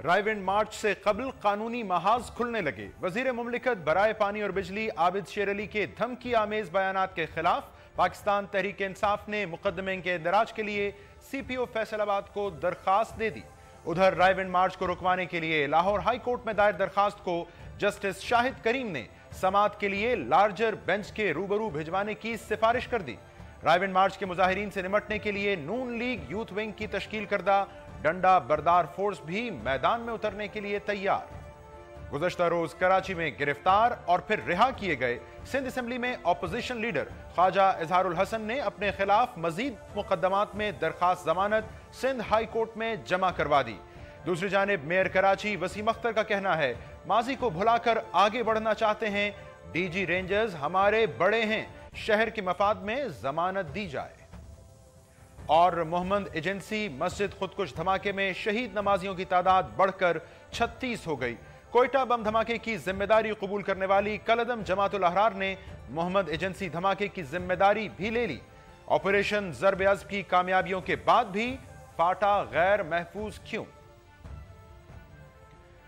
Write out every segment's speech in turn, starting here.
رائیونڈ مارچ سے قبل قانونی محاذ کھلنے لگے۔ وزیر مملکت برائے پانی اور بجلی عابد شیر علی کے دھمکی آمیز بیانات کے خلاف پاکستان تحریک انصاف نے مقدمے کے اندراج کے لیے سی پی او فیصل آباد کو درخواست دے دی۔ ادھر رائیونڈ مارچ کو رکوانے کے لیے لاہور ہائی کورٹ میں دائر درخواست کو جسٹس شاہد کریم نے سماعت کے لیے لارجر بینچ کے روبرو بھجوانے کی سفارش کر دی۔ رائیونڈ مارچ کے مظاہرین سے نمٹنے کے لیے نون لیگ یوتھ ونگ کی تشکیل کردہ ڈنڈا بردار فورس بھی میدان میں اترنے کے لیے تیار۔ گزشتہ روز کراچی میں گرفتار اور پھر رہا کیے گئے سندھ اسمبلی میں اپوزیشن لیڈر خواجہ اظہار الحسن نے اپنے خلاف مزید مقدمات میں درخواست ضمانت سندھ ہائی کورٹ میں جمع کروا دی۔ دوسری جانب میئر کراچی وسیم اختر کا کہنا ہے ماضی کو بھلا کر آگے بڑھنا چاہتے ہیں، ڈی جی رینجرز ہمارے بڑے ہیں، شہر کے مفاد میں ضمانت دی جائے۔ اور محمد ایجنسی مسجد خودکش دھماکے میں شہید نمازیوں کی تعداد بڑھ کر 36 ہو گئی۔ کوئٹہ بم دھماکے کی ذمہ داری قبول کرنے والی کالعدم جماعت الاحرار نے محمد ایجنسی دھماکے کی ذمہ داری بھی لے لی۔ آپریشن ضرب عضب کی کامیابیوں کے بعد بھی فاٹا غیر محفوظ کیوں؟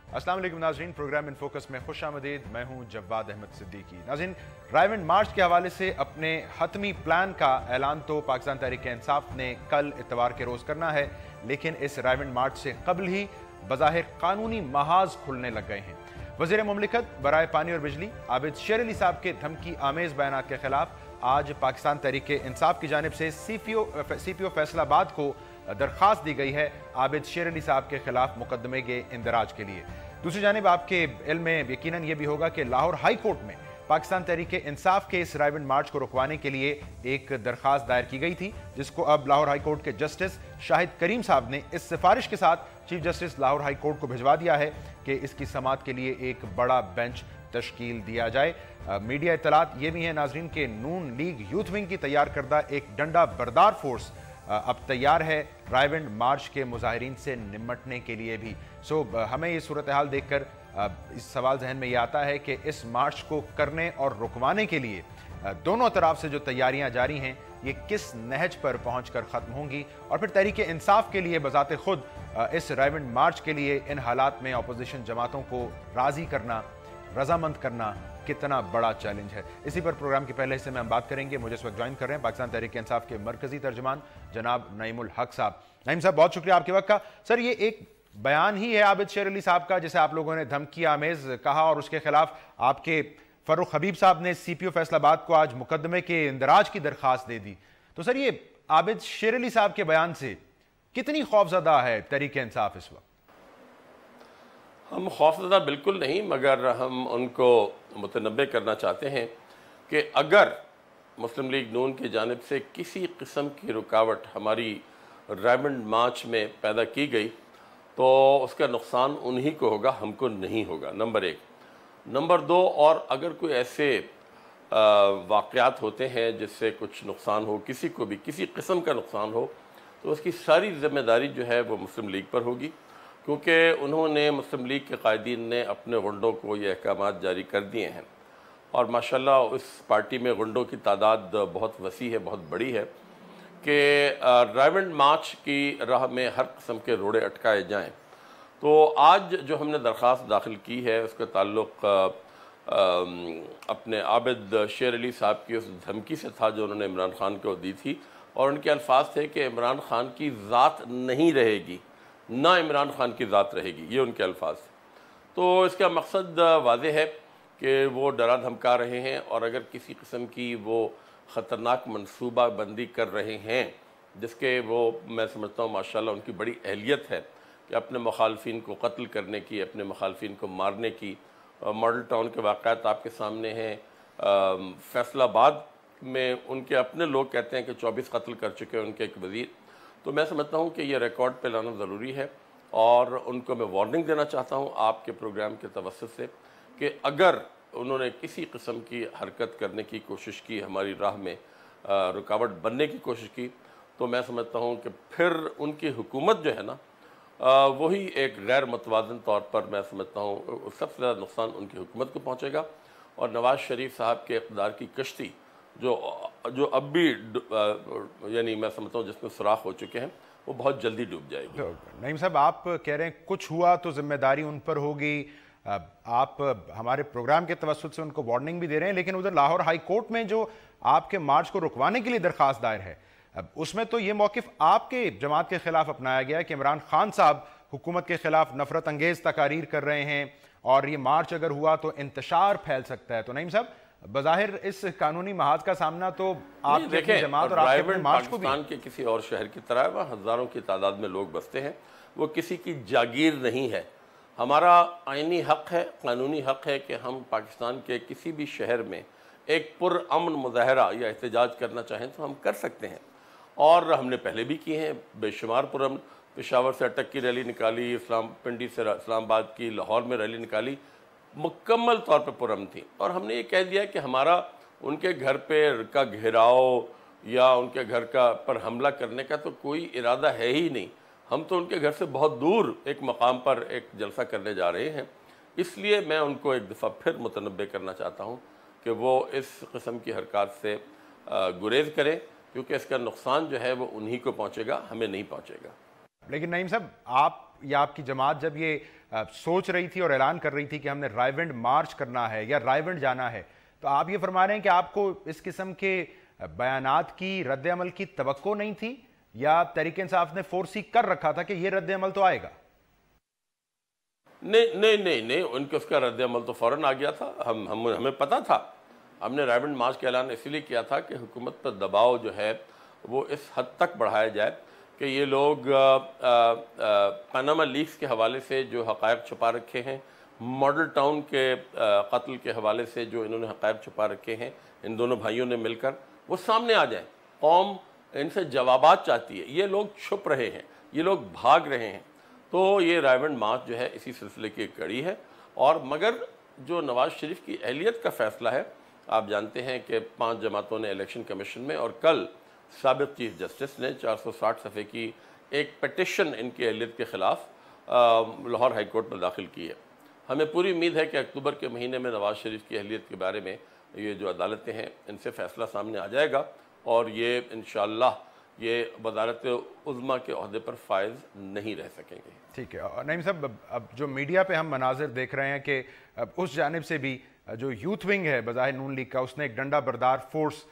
السلام علیکم ناظرین، پروگرام ان فوکس میں خوش آمدید۔ میں ہوں جواد احمد صدیقی۔ ناظرین، رائیونڈ مارچ کے حوالے سے اپنے حتمی پلان کا اعلان تو پاکستان تحریک انصاف نے کل اتوار کے روز کرنا ہے، لیکن اس رائیونڈ مارچ سے قبل ہی بظاہر قانونی محاذ کھلنے لگ گئے ہیں۔ وزیر مملکت برائے پانی اور بجلی عابد شیر علی صاحب کے دھمکی آمیز بیانات کے خلاف آج پاکستان تحریک انصاف کی جانب سے سی پی او فیصل آباد کو درخواست دی گئی ہے عابد شیر علی صاحب کے خلاف مقدمے کے اندراج کے لیے۔ دوسری جانب آپ کے علم میں یقیناً یہ بھی ہوگا کہ لاہور ہائی کورٹ میں پاکستان تحریک انصاف کے اس رائیونڈ مارچ کو رکوانے کے لیے ایک درخواست دائر کی گئی تھی، جس کو اب لاہور ہائی کورٹ کے جسٹس شاہد کریم صاحب نے اس سفارش کے ساتھ chief justice Lahore high court کو بھجوا دیا ہے کہ اس کی سماعت کے لیے ایک بڑا بینچ تشکیل دیا جائے۔ میڈیا اطلاعات یہ بھی ہیں ناظرین کہ نون لیگ یوتھ ونگ کی تیار کردہ ایک ڈنڈا بردار فورس اب تیار ہے رائیونڈ مارچ کے مظاہرین سے نمٹنے کے لیے بھی۔ ہمیں یہ صورتحال دیکھ کر اس سوال ذہن میں یہ آتا ہے کہ اس مارچ کو کرنے اور رکوانے کے لیے دونوں طرف سے جو تیاریاں جاری ہیں یہ کس نہج پر پہنچ کر ختم ہوں گی، اور پھر تحریک انصاف کے لیے بذات خود اس رائیونڈ مارچ کے لیے ان حالات میں اپوزیشن جماعتوں کو راضی کرنا، رضامند کرنا کتنا بڑا چیلنج ہے۔ اسی پر پروگرام کے پہلے حصے میں ہم بات کریں گے۔ مجھے اس وقت جوائن کر رہے ہیں پاکستان تحریک انصاف کے مرکزی ترجمان جناب نعیم الحق صاحب۔ نعیم صاحب، بہت شکریہ آپ کے وقت کا۔ سر، یہ ایک بیان ہی ہے عابد شیر علی صاحب کا جسے آپ لوگوں نے دھمکی آمیز کہا، اور اس کے خلاف آپ کے فاروق حبیب صاحب نے سی پی او فیصل آباد کو آج مقدمے کے اندراج کی درخواست دے دی۔ تو سر، یہ عابد شیر علی صاحب کے بیان سے کتنی خوفزدہ ہے تحریک انصاف اس وقت؟ ہم خوفزدہ بالکل نہیں، مگر ہم ان کو متنبہ کرنا چاہتے ہیں کہ اگر مسلم لیگ نون کی جانب سے کسی قسم کی رکاوٹ ہماری رائیونڈ مارچ میں پیدا کی گئی تو اس کا نقصان انہی کو ہوگا، ہم کو نہیں ہوگا، نمبر ایک۔ نمبر دو، اور اگر کوئی ایسے واقعات ہوتے ہیں جس سے کچھ نقصان ہو، کسی کو بھی کسی قسم کا نقصان ہو، تو اس کی ساری ذمہ داری جو ہے وہ مسلم لیگ پر ہوگی، کیونکہ انہوں نے مسلم لیگ کے قائدین نے اپنے غنڈوں کو یہ احکامات جاری کر دیے ہیں، اور ماشاءاللہ اس پارٹی میں غنڈوں کی تعداد بہت وسیع ہے، بہت بڑی ہے، کہ رائیونڈ مارچ کی راہ میں ہر قسم کے روڑے اٹکائے جائیں۔ تو آج جو ہم نے درخواست داخل کی ہے اس کا تعلق اپنے عابد شیر علی صاحب کی اس دھمکی سے تھا جو انہوں نے عمران خان کو دی تھی، اور ان کے الفاظ تھے کہ عمران خان کی ذات نہیں رہے گی، نہ عمران خان کی ذات رہے گی، یہ ان کے الفاظ تھے۔ تو اس کا مقصد واضح ہے کہ وہ ڈرا دھمکا رہے ہیں، اور اگر کسی قسم کی وہ خطرناک منصوبہ بندی کر رہے ہیں جس کے وہ میں سمجھتا ہوں ماشاءاللہ ان کی بڑی اہلیت ہے کہ اپنے مخالفین کو قتل کرنے کی، اپنے مخالفین کو مارنے کی۔ ماڈل ٹاؤن کے واقعات آپ کے سامنے ہیں، فیصل آباد میں ان کے اپنے لوگ کہتے ہیں کہ 24 قتل کر چکے ہیں ان کے ایک وزیر۔ تو میں سمجھتا ہوں کہ یہ ریکارڈ پہ لانا ضروری ہے، اور ان کو میں وارننگ دینا چاہتا ہوں آپ کے پروگرام کے توسط سے کہ اگر انہوں نے کسی قسم کی حرکت کرنے کی کوشش کی، ہماری راہ میں رکاوٹ بننے کی کوشش کی، تو میں سمجھتا ہوں کہ پھر ان کی حکومت جو ہے نا وہی ایک غیر متوازن طور پر میں سمجھتا ہوں سب سے زیادہ نقصان ان کی حکومت کو پہنچے گا، اور نواز شریف صاحب کے اقتدار کی کشتی جو اب بھی یعنی میں سمجھتا ہوں جس میں سوراخ ہو چکے ہیں وہ بہت جلدی ڈوب جائے گی۔ نعیم صاحب آپ کہہ رہے ہیں کچھ ہوا تو ذمہ داری ان پر ہوگی، آپ ہمارے پروگرام کے توسط سے ان کو وارننگ بھی دے رہے ہیں، لیکن ادھر لاہور ہائی کورٹ میں جو آپ کے مارچ کو رکوانے کے لیے درخواست دائر ہے اس میں تو یہ موقف آپ کے جماعت کے خلاف اپنایا گیا ہے کہ عمران خان صاحب حکومت کے خلاف نفرت انگیز تقاریر کر رہے ہیں اور یہ مارچ اگر ہوا تو انتشار پھیل سکتا ہے۔ تو نعیم صاحب بظاہر اس قانونی محاذ کا سامنا تو آپ کی جماعت اور آپ کے مارچ کو بھی پاکستان کے کسی اور شہر کی طرح وہاں ہزاروں کی تعداد میں لوگ بستے ہیں، وہ کسی کی جاگیر نہیں ہے۔ ہمارا آئینی حق ہے، قانونی حق ہے کہ ہم پاکستان کے کسی بھی شہر میں ایک پرامن مظاہرہ یا احتجاج کرنا چاہیں تو ہم کر سکتے ہیں، اور ہم نے پہلے بھی کیے ہیں بے شمار پرامن۔ پشاور سے اٹک کی ریلی نکالی، پنڈی سے اسلام آباد کی، لاہور میں ریلی نکالی، مکمل طور پہ پرامن تھی، اور ہم نے یہ کہہ دیا کہ ہمارا ان کے گھر پہ کا گھیراؤ یا ان کے گھر پر حملہ کرنے کا تو کوئی ارادہ ہے ہی نہیں۔ ہم تو ان کے گھر سے بہت دور ایک مقام پر ایک جلسہ کرنے جا رہے ہیں، اس لیے میں ان کو ایک دفعہ پھر متنبہ کرنا چاہتا ہوں کہ وہ اس قسم کی حرکات سے گریز کریں، کیونکہ اس کا نقصان جو ہے وہ انہی کو پہنچے گا، ہمیں نہیں پہنچے گا۔ لیکن نعیم صاحب آپ یا آپ کی جماعت جب یہ سوچ رہی تھی اور اعلان کر رہی تھی کہ ہم نے رائیونڈ مارچ کرنا ہے یا رائیونڈ جانا ہے، تو آپ یہ فرما رہے ہیں کہ آپ کو اس قسم کے بیانات کی رد عمل کی توقع نہیں تھی، یا تحریک انصاف نے فورسی کر رکھا تھا کہ یہ رد عمل تو آئے گا؟ نہیں، ان کے اس کا رد عمل تو فوراً آ گیا تھا۔ ہمیں پتہ تھا، ہم نے رائیونڈ مارچ کا اعلان اس لیے کیا تھا کہ حکومت پر دباؤ جو ہے وہ اس حد تک بڑھایا جائے کہ یہ لوگ پاناما لیکس کے حوالے سے جو حقائق چھپا رکھے ہیں، ماڈل ٹاؤن کے قتل کے حوالے سے جو انہوں نے حقائق چھپا رکھے ہیں ان دونوں بھائیوں نے مل کر، وہ سامنے آ جائیں۔ قوم ان سے جوابات چاہتی ہے، یہ لوگ چھپ رہے ہیں، یہ لوگ بھاگ رہے ہیں۔ تو یہ رائیونڈ مارچ جو ہے اسی سلسلے کی ایک کڑی ہے، اور مگر جو نواز شریف کی اہلیت کا فیصلہ ہے، آپ جانتے ہیں کہ 5 جماعتوں نے الیکشن کمیشن میں، اور کل سابق چیف جسٹس نے 460 صفحے کی ایک پیٹیشن ان کی اہلیت کے خلاف لاہور ہائی کورٹ میں داخل کی ہے۔ ہمیں پوری امید ہے کہ اکتوبر کے مہینے میں نواز شریف کی اہلیت کے بارے میں یہ جو عدالتیں ہیں ان سے فیصلہ سامنے آ جائے گا، اور یہ انشاءاللہ یہ وزارت عظمیٰ کے عہدے پر فائز نہیں رہ سکیں گے۔ ٹھیک ہے نعیم صاحب، اب جو میڈیا پہ ہم مناظر دیکھ رہے ہیں کہ اس جانب سے بھی جو یوتھ ونگ ہے بظاہر نون لیگ کا، اس نے ایک ڈنڈا بردار فورس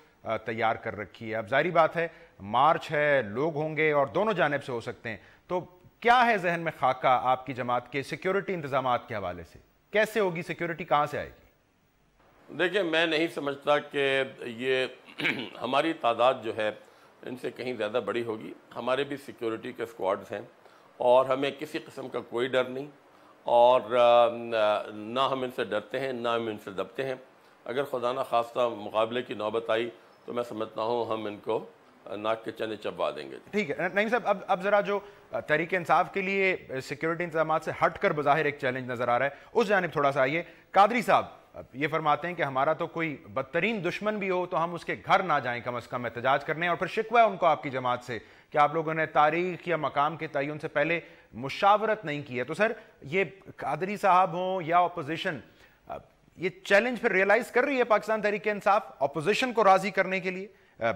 تیار کر رکھی ہے۔ اب ظاہری بات ہے مارچ ہے، لوگ ہوں گے اور دونوں جانب سے ہو سکتے ہیں، تو کیا ہے ذہن میں خاکہ آپ کی جماعت کے سیکیورٹی انتظامات کے حوالے سے؟ کیسے ہوگی سیکیورٹی، کہاں سے آئے گی؟ دیکھیں، میں نہیں سمجھتا کہ یہ ہماری تعداد جو ہے ان سے کہیں زیادہ بڑی ہوگی۔ ہمارے بھی سیکیورٹی کے اسکواڈز ہیں اور ہمیں کسی قسم کا کوئی ڈر نہیں، اور نہ ہم ان سے ڈرتے ہیں نہ ہم ان سے دبتے ہیں۔ اگر خدا نہ خواستہ مقابلے کی نوبت آئی تو میں سمجھتا ہوں ہم ان کو ناک کے چنے چبوا دیں گے۔ ٹھیک ہے نعیم صاحب، اب ذرا جو تحریک انصاف کے لیے سیکیورٹی انتظامات سے ہٹ کر بظاہر ایک چیلنج نظر آ رہا ہے، اس جانب تھوڑا سا آئیے۔ قادری صاحب یہ فرماتے ہیں کہ ہمارا تو کوئی بدترین دشمن بھی ہو تو ہم اس کے گھر نہ جائیں کم از کم احتجاج کرنے، اور پھر شکوہ ہے ان کو آپ کی جماعت سے کہ آپ لوگوں نے تاریخ یا مقام کے تعین سے پہلے مشاورت نہیں کی ہے۔ تو سر، یہ قادری صاحب ہوں یا اپوزیشن، یہ چیلنج پھر ریئلائز کر رہی ہے پاکستان تحریک انصاف اپوزیشن کو راضی کرنے کے لیے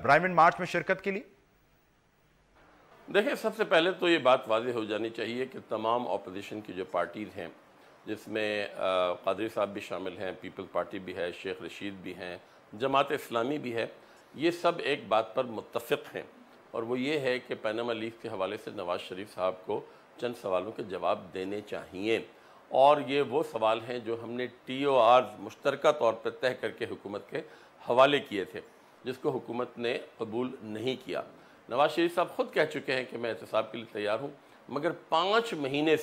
رائیونڈ مارچ میں شرکت کے لیے؟ دیکھیں، سب سے پہلے تو یہ بات واضح ہو جانی چاہیے کہ تمام اپوزیشن کی جو پارٹیز ہیں، جس میں قادری صاحب بھی شامل ہیں، پیپلز پارٹی بھی ہے، شیخ رشید بھی ہیں، جماعت اسلامی بھی ہے، یہ سب ایک بات پر متفق ہیں، اور وہ یہ ہے کہ پاناما لیکس کے حوالے سے نواز شریف صاحب کو چند سوالوں کے جواب دینے چاہیے، اور یہ وہ سوال ہیں جو ہم نے TORs مشترکہ طور پر طے کر کے حکومت کے حوالے کیے تھے، جس کو حکومت نے قبول نہیں کیا۔ نواز شریف صاحب خود کہہ چکے ہیں کہ میں احتساب کے لیے تیار ہوں، مگر 5 مہینے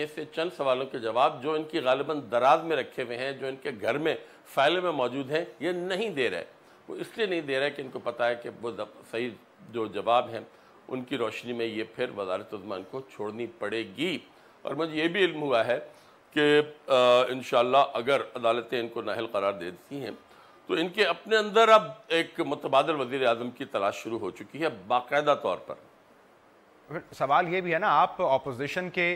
سے چند سوالوں کے جواب جو ان کی غالباً دراز میں رکھے ہوئے ہیں، جو ان کے گھر میں فائلوں میں موجود ہیں، یہ نہیں دے رہے۔ وہ اس لیے نہیں دے رہے کہ ان کو پتہ ہے کہ وہ صحیح جو جواب ہیں ان کی روشنی میں یہ پھر وزارت عظمیٰ ان کو چھوڑنی پڑے گی۔ اور مجھے یہ بھی علم ہوا ہے کہ انشاءاللہ اگر عدالتیں ان کو نااہل قرار دے دیتی ہیں تو ان کے اپنے اندر اب ایک متبادل وزیر اعظم کی تلاش شروع ہو چکی ہے باقاعدہ طور پر۔ سوال یہ بھی ہے نا، آپ اپوزیشن کے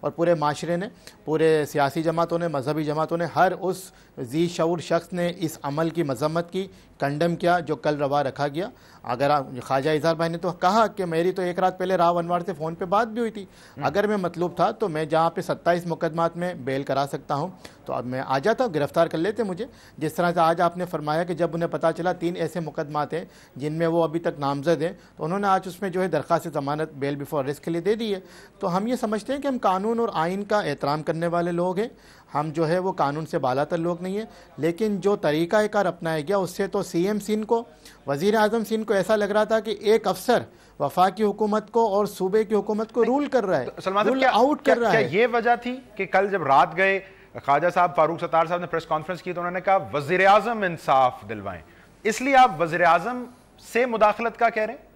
اور پورے معاشرے نے، پورے سیاسی جماعتوں نے، مذہبی جماعتوں نے، ہر اس ذی شعور شخص نے اس عمل کی مذمت کی، کنڈم کیا جو کل روا رکھا گیا۔ اگر خواجہ اظہار بھائی نے تو کہا کہ میری تو ایک رات پہلے راو انوار سے فون پہ بات بھی ہوئی تھی، اگر میں مطلوب تھا تو میں جہاں پہ 27 مقدمات میں بیل کرا سکتا ہوں تو اب میں آ جاتا، گرفتار کر لیتے مجھے، جس طرح سے آج آپ نے فرمایا کہ جب انہیں پتہ چلا 3 ایسے مقدمات ہیں جن میں وہ ابھی تک نامزد ہیں تو انہوں نے آج اس میں جو ہے درخواست ضمانت بیل بیفور ارسٹ کے لیے دے دی ہے۔ تو ہم یہ سمجھتے ہیں کہ ہم قانون اور آئین کا احترام کرنے والے لوگ ہیں، ہم جو ہے وہ قانون سے بالا تر لوگ نہیں ہیں، لیکن جو طریقہ کار اپنایا گیا اس سے تو سی ایم سندھ کو، وزیر اعظم سندھ کو ایسا لگ رہا تھا کہ ایک افسر وفاقی حکومت کو اور صوبے کی حکومت کو رول کر رہا ہے، رول آؤٹ کر رہا ہے۔ کیا یہ وجہ تھی کہ کل جب رات گئے خواجہ صاحب فاروق ستار صاحب نے پریس کانفرنس کی تو انہوں نے کہا وزیر اعظم انصاف دلوائیں، اس لیے آپ وزیر اعظم سے مداخلت کا کہہ رہے ہیں؟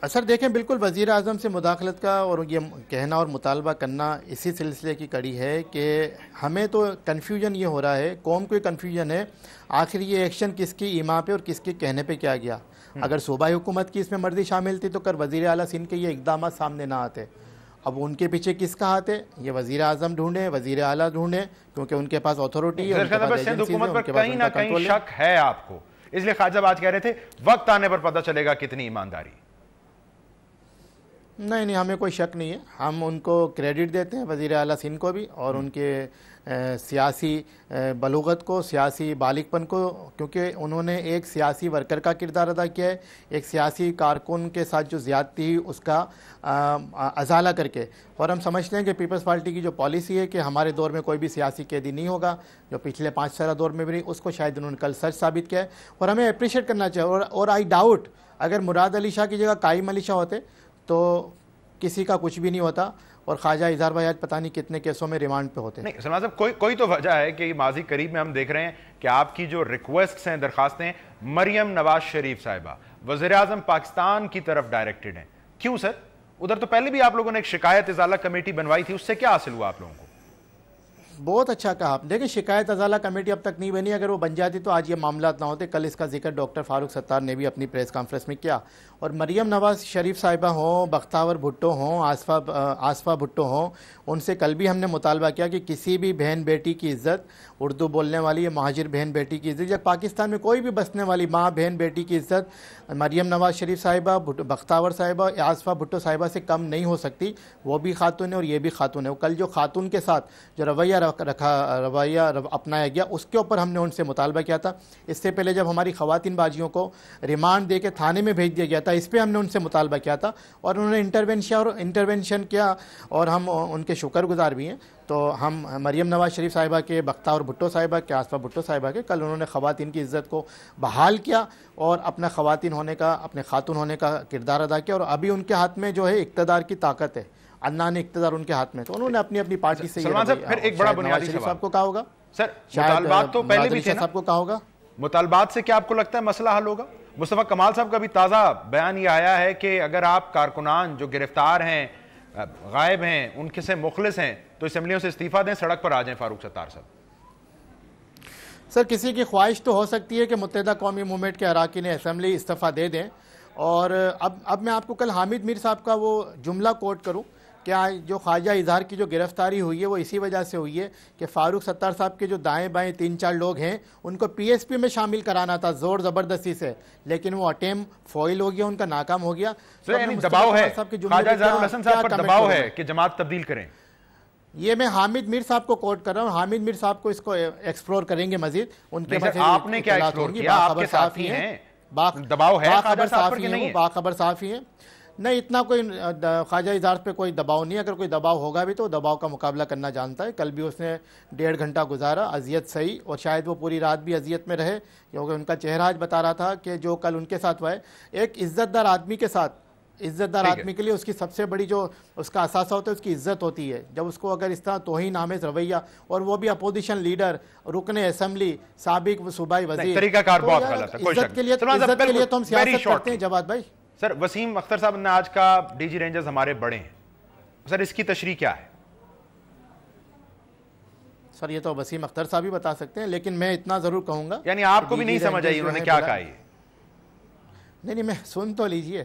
سر دیکھیں، بالکل وزیر اعظم سے مداخلت کا اور یہ کہنا اور مطالبہ کرنا اسی سلسلے کی کڑی ہے کہ ہمیں تو کنفیوژن یہ ہو رہا ہے، قوم کو کنفیوژن ہے آخر یہ ایکشن کس کی ایما پہ اور کس کے کہنے پہ کیا گیا۔ اگر صوبائی حکومت کی اس میں مرضی شامل تھی تو کر وزیر اعلیٰ سندھ کے یہ اقدامات سامنے نہ آتے۔ اب ان کے پیچھے کس کا ہاتھ ہے؟ یہ وزیر اعظم ڈھونڈیں، وزیر اعلیٰ ڈھونڈیں، کیونکہ ان کے پاس اتھارٹی ہے، سندھ حکومت پر کہیں نہ کہیں شک ہے آپ کو، اس لیے خواجہ آج کہہ رہے تھے وقت آنے پر پتہ چلے گا کتنی ایمانداری۔ نہیں، ہمیں کوئی شک نہیں ہے، ہم ان کو کریڈٹ دیتے ہیں، وزیر اعلیٰ سندھ کو بھی اور ان کے سیاسی بلوغت کو، سیاسی بالغ پن کو، کیونکہ انہوں نے ایک سیاسی ورکر کا کردار ادا کیا ہے، ایک سیاسی کارکن کے ساتھ جو زیادتی اس کا ازالہ کر کے، اور ہم سمجھتے ہیں کہ پیپلز پارٹی کی جو پالیسی ہے کہ ہمارے دور میں کوئی بھی سیاسی قیدی نہیں ہوگا، جو پچھلے 5 سالہ دور میں بھی نہیں، اس کو شاید انہوں نے کل سچ ثابت کیا ہے، اور ہمیں اپریشیٹ کرنا چاہیے۔ اور آئی ڈاؤٹ اگر مراد علی شاہ کی جگہ قائم علی شاہ ہوتے تو کسی کا کچھ بھی نہیں ہوتا، اور خواجہ اظہار بھائی آج پتہ نہیں کتنے کیسوں میں ریمانڈ پہ ہوتے ہیں۔ نہیں سلمان صاحب، کوئی تو وجہ ہے کہ ماضی قریب میں ہم دیکھ رہے ہیں کہ آپ کی جو ریکویسٹس ہیں، درخواستیں مریم نواز شریف صاحبہ وزیر اعظم پاکستان کی طرف ڈائریکٹڈ ہیں، کیوں سر؟ ادھر تو پہلے بھی آپ لوگوں نے ایک شکایت ازالہ کمیٹی بنوائی تھی، اس سے کیا حاصل ہوا آپ لوگوں کو؟ بہت اچھا کہا آپ۔ دیکھیں، شکایت ازالہ کمیٹی اب تک نہیں بنی، اگر وہ بن جاتی تو آج یہ معاملات نہ ہوتے۔ کل اس کا ذکر ڈاکٹر فاروق ستار نے بھی اپنی پریس کانفرنس میں کیا، اور مریم نواز شریف صاحبہ ہوں، بختاور بھٹو ہوں، آصفہ بھٹو ہوں، ان سے کل بھی ہم نے مطالبہ کیا کہ کسی بھی بہن بیٹی کی عزت، اردو بولنے والی یا مہاجر بہن بیٹی کی عزت، یا پاکستان میں کوئی بھی بسنے والی ماں بہن بیٹی کی عزت مریم نواز شریف صاحبہ، بختاور صاحبہ، آصفہ بھٹو صاحبہ سے کم نہیں ہو سکتی۔ وہ بھی خاتون ہے اور یہ بھی خاتون ہے۔ کل جو خاتون کے ساتھ جو رویہ اپنایا گیا، اس کے اوپر ہم نے ان سے مطالبہ کیا تھا۔ اس سے پہلے جب ہماری خواتین باجیوں کو ریمانڈ دے کے تھانے میں بھیج دیا گیا تھا، اس پہ ہم نے ان سے مطالبہ کیا تھا، اور انہوں نے انٹرونشن کیا، اور ہم ان کے شکر گزار بھی ہیں۔ تو ہم مریم نواز شریف صاحبہ کے، بختاور بھٹو صاحبہ کے، آصفہ بھٹو صاحبہ کے، کل انہوں نے خواتین کی عزت کو بحال کیا اور اپنا خواتین ہونے کا، اپنے خاتون ہونے کا کردار ادا کیا، اور ابھی ان کے ہاتھ میں جو ہے اقتدار کی طاقت ہے، عنان اقتدار ان کے ہاتھ میں، تو انہوں نے اپنی پارٹی سے سلمان صاحب پھر ایک بڑا بنیادی سوال صاحب کو کہا ہوگا سر، مطالبات تو پہلے بھی تھے نا، صاحب کو کہا ہوگا مطالبات سے کیا آپ کو لگتا ہے مسئلہ حل ہوگا؟ مصطفیٰ کمال صاحب کا بھی تازہ بیان یہ آیا ہے کہ اگر آپ کارکنان جو گرفتار ہیں، غائب ہیں، ان کے سے مخلص ہیں تو اسمبلیوں سے استعفیٰ دیں، سڑک پر آ جائیں فاروق ستار صاحب۔ سر کسی کی خواہش تو ہو سکتی ہے کہ متحدہ قومی موومنٹ کے اراکین اسمبلی استعفیٰ دے دیں، اور اب میں آپ کو کل حامد میر صاحب کا وہ جملہ کوٹ کروں کہ جو خواجہ اظہار کی جو گرفتاری ہوئی ہے وہ اسی وجہ سے ہوئی ہے کہ فاروق ستار صاحب کے جو دائیں بائیں 3-4 لوگ ہیں ان کو پی ایس پی میں شامل کرانا تھا زور زبردستی سے، لیکن وہ اٹیمپ فوائل ہو گیا، ان کا ناکام ہو گیا۔ یعنی دباؤ ہے، خواجہ اظہار الحسن صاحب پر دباؤ ہے کہ جماعت تبدیل کریں۔ یہ میں حامد میر صاحب کو کوٹ کر رہا ہوں، حامد میر صاحب کو اس کو ایکسپلور کریں گے مزید، ان کے پاس آپ نے کیا ایکسپلور کیا؟ آپ کے ساتھی ہیں، دباؤ ہے خواجہ صاحب پر کہ نہیں ہے؟ باخبر صحافی ہیں، نہیں اتنا کوئی خواجہ اظہار پہ کوئی دباؤ نہیں ہے، اگر کوئی دباؤ ہوگا بھی تو دباؤ کا مقابلہ کرنا جانتا ہے۔ کل بھی اس نے 1.5 گھنٹہ گزارا، اذیت صحیح، اور شاید وہ پوری رات بھی اذیت میں رہے، کیونکہ ان کا چہرہ آج بتا رہا تھا کہ جو کل ان کے ساتھ ہوا ہے، ایک عزت دار آدمی کے ساتھ، عزت دار آدمی کے لیے اس کی سب سے بڑی جو اس کا اثاثہ ہوتا ہے اس کی عزت ہوتی ہے، جب اس کو اگر اس طرح توہین آمیز رویہ، اور وہ بھی اپوزیشن لیڈر، رکن اسمبلی، سابق صوبائی وزیر، طریقہ کار بہت غلط ہے، عزت کے لیے تو ہم سیاست کرتے ہیں جواد بھائی۔ سر وسیم اختر صاحب نے آج کا ڈی جی رینجرز ہمارے بڑے ہیں، سر اس کی تشریح کیا ہے؟ سر یہ تو وسیم اختر صاحب ہی بتا سکتے ہیں، لیکن میں اتنا ضرور کہوں گا، یعنی آپ کو بھی نہیں سمجھ آئی انہوں نے کیا کہا؟ یہ نہیں میں سن تو لیجئے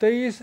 23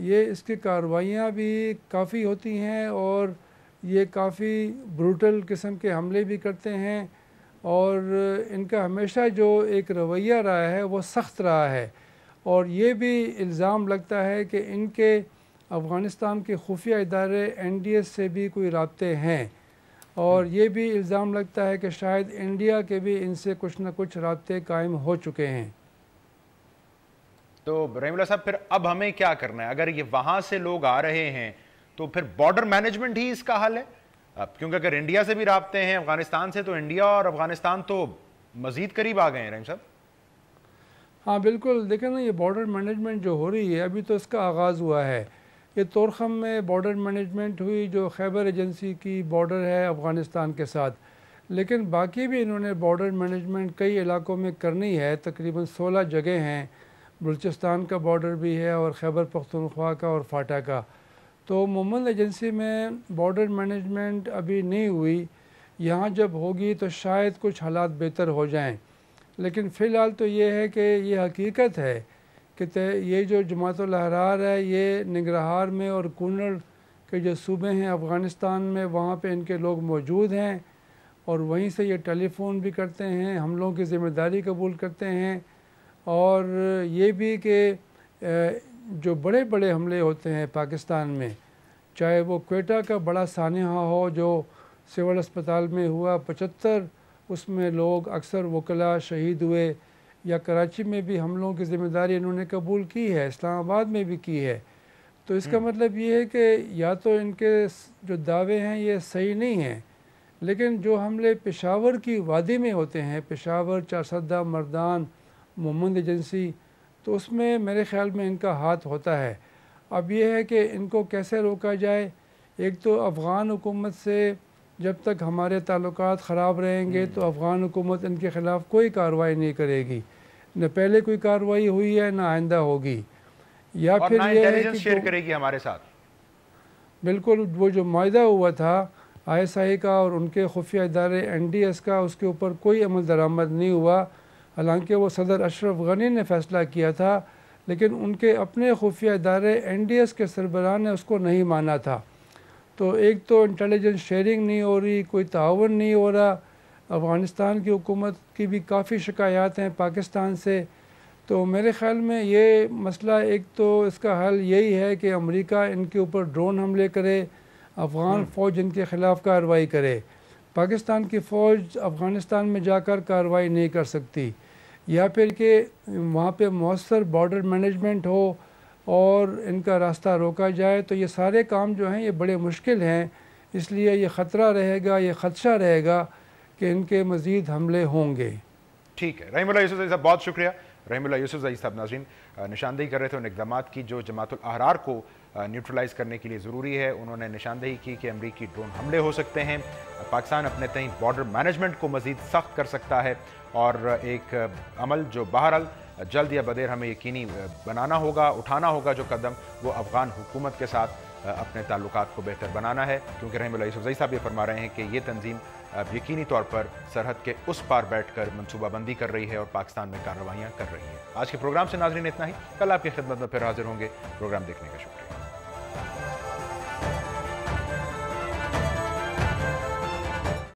یہ اس کی کارروائیاں بھی کافی ہوتی ہیں اور یہ کافی بروٹل قسم کے حملے بھی کرتے ہیں، اور ان کا ہمیشہ جو ایک رویہ رہا ہے وہ سخت رہا ہے، اور یہ بھی الزام لگتا ہے کہ ان کے افغانستان کے خفیہ ادارے NDS سے بھی کوئی رابطے ہیں، اور یہ بھی الزام لگتا ہے کہ شاید انڈیا کے بھی ان سے کچھ نہ کچھ رابطے قائم ہو چکے ہیں۔ تو رحیم اللہ صاحب، پھر اب ہمیں کیا کرنا ہے؟ اگر یہ وہاں سے لوگ آ رہے ہیں تو پھر بارڈر مینجمنٹ ہی اس کا حل ہے؟ کیونکہ اگر انڈیا سے بھی رابطے ہیں افغانستان سے، تو انڈیا اور افغانستان تو مزید قریب آ گئے ہیں رحیم صاحب۔ ہاں بالکل، دیکھیں نا، یہ بارڈر مینجمنٹ جو ہو رہی ہے ابھی تو اس کا آغاز ہوا ہے۔ یہ طورخم میں بارڈر مینجمنٹ ہوئی جو خیبر ایجنسی کی بارڈر ہے افغانستان کے ساتھ، لیکن باقی بھی انہوں نے بارڈر مینجمنٹ کئی علاقوں میں کرنی ہے، تقریباً 16 جگہ ہیں، بلوچستان کا بارڈر بھی ہے اور خیبر پختونخوا کا اور فاٹا کا۔ تو مومند ایجنسی میں بارڈر مینجمنٹ ابھی نہیں ہوئی، یہاں جب ہوگی تو شاید کچھ حالات بہتر ہو جائیں، لیکن فی الحال تو یہ ہے کہ یہ حقیقت ہے کہ یہ جو جماعت الاحرار ہے یہ ننگرہار میں اور کنڑ کے جو صوبے ہیں افغانستان میں، وہاں پہ ان کے لوگ موجود ہیں، اور وہیں سے یہ ٹیلی فون بھی کرتے ہیں، حملوں کی ذمہ داری قبول کرتے ہیں، اور یہ بھی کہ جو بڑے بڑے حملے ہوتے ہیں پاکستان میں، چاہے وہ کوئٹہ کا بڑا سانحہ ہو جو سول اسپتال میں ہوا، 75 اس میں لوگ اکثر وکلاء شہید ہوئے، یا کراچی میں بھی حملوں کی ذمہ داری انہوں نے قبول کی ہے، اسلام آباد میں بھی کی ہے۔ تو اس کا مطلب یہ ہے کہ یا تو ان کے جو دعوے ہیں یہ صحیح نہیں ہیں، لیکن جو حملے پشاور کی وادی میں ہوتے ہیں، پشاور، چارسدہ، مردان، مومند ایجنسی، تو اس میں میرے خیال میں ان کا ہاتھ ہوتا ہے۔ اب یہ ہے کہ ان کو کیسے روکا جائے؟ ایک تو افغان حکومت سے جب تک ہمارے تعلقات خراب رہیں گے تو افغان حکومت ان کے خلاف کوئی کارروائی نہیں کرے گی، نہ پہلے کوئی کارروائی ہوئی ہے نہ آئندہ ہوگی، یا پھر یہ ہے کہ شیئر کرے گی ہمارے ساتھ۔ بالکل، وہ جو معاہدہ ہوا تھا ISI کا اور ان کے خفیہ ادارے NDS کا، اس کے اوپر کوئی عمل درآمد نہیں ہوا، حالانکہ وہ صدر اشرف غنی نے فیصلہ کیا تھا، لیکن ان کے اپنے خفیہ ادارے NDS کے سربراہ نے اس کو نہیں مانا تھا۔ تو ایک تو انٹیلیجنس شیئرنگ نہیں ہو رہی، کوئی تعاون نہیں ہو رہا، افغانستان کی حکومت کی بھی کافی شکایات ہیں پاکستان سے۔ تو میرے خیال میں یہ مسئلہ، ایک تو اس کا حل یہی ہے کہ امریکہ ان کے اوپر ڈرون حملے کرے، افغان فوج ان کے خلاف کارروائی کرے۔ پاکستان کی فوج افغانستان میں جا کر کارروائی نہیں کر سکتی، یا پھر کہ وہاں پہ مؤثر بارڈر مینجمنٹ ہو اور ان کا راستہ روکا جائے۔ تو یہ سارے کام جو ہیں یہ بڑے مشکل ہیں، اس لیے یہ خطرہ رہے گا، یہ خدشہ رہے گا کہ ان کے مزید حملے ہوں گے۔ ٹھیک ہے، رحیم اللہ یوسف زئی صاحب بہت شکریہ۔ رحیم اللہ یوسف زئی صاحب ناظرین نشاندہی کر رہے تھے ان اقدامات کی جو جماعت الاحرار کو نیوٹرلائز کرنے کے لیے ضروری ہے۔ انہوں نے نشاندہی کی کہ امریکی ڈرون حملے ہو سکتے ہیں، پاکستان اپنے تئیں بارڈر مینجمنٹ کو مزید سخت کر سکتا ہے، اور ایک عمل جو بہرحال جلد یا بدیر ہمیں یقینی بنانا ہوگا، اٹھانا ہوگا جو قدم، وہ افغان حکومت کے ساتھ اپنے تعلقات کو بہتر بنانا ہے، کیونکہ رحیم اللہ یوسف زئی صاحب یہ فرما رہے ہیں کہ یہ تنظیم یقینی طور پر سرحد کے اس پار بیٹھ کر منصوبہ بندی کر رہی ہے اور پاکستان میں کارروائیاں کر رہی ہے۔ آج کے پروگرام سے ناظرین اتنا ہی، کل آپ کی خدمت میں پھر حاضر ہوں گے۔ پروگرام دیکھنے کا شکریہ۔